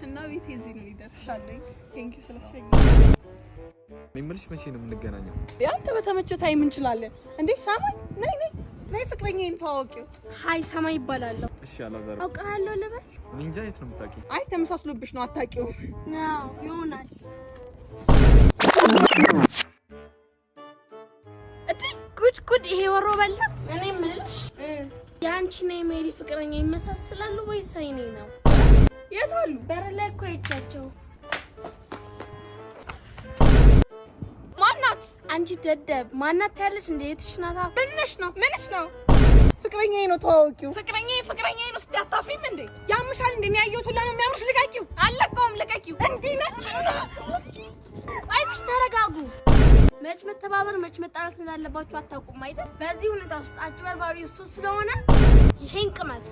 እና ቤቴ እዚህ ነው ይደርሻለኝ ቴንክ ዩ ስለፈለኝ ምንምልሽ መቼ ነው የምንገናኘው ያንተ በተመቸው ታይም እንችላለን እንዴ ሳማይ ነይ ፍቅረኛዬን ታውቂው ሃይ ሰማይ ይባላል እሺ አላዛር አውቃለሁ ለበል እንጃ የት ነው የምታውቂው አይ ተመሳስሎብሽ ነው አታውቂው ነው ይሆናል ጉድ ይሄ ወሮ በላ እኔ ምልሽ ያንቺ ነው የሜሪ ፍቅረኛ ይመሳሰላሉ ወይስ አይኔ ነው የታሉ በር ላይ እኮ ይቻቸው ማናት አንቺ ደደብ ማናት ያለሽ እንዴ የትሽናታ ምንሽ ነው ፍቅረኛዬ ነው ታውቂው ፍቅረኛዬ ነው እስቲ አታፍሪም እንዴ ያምሻል እንዴ ያየሁት ሁላ ነው የሚያምሽ ልቀቂው አለቀውም ልቀቂው እንዴ ነች አይስ ተረጋጉ መች መተባበር መች መጣላት እንዳለባችሁ አታውቁም አይደል በዚህ ሁኔታ ውስጥ አጭበርባሪው እሱ ስለሆነ ይሄን ቅመስ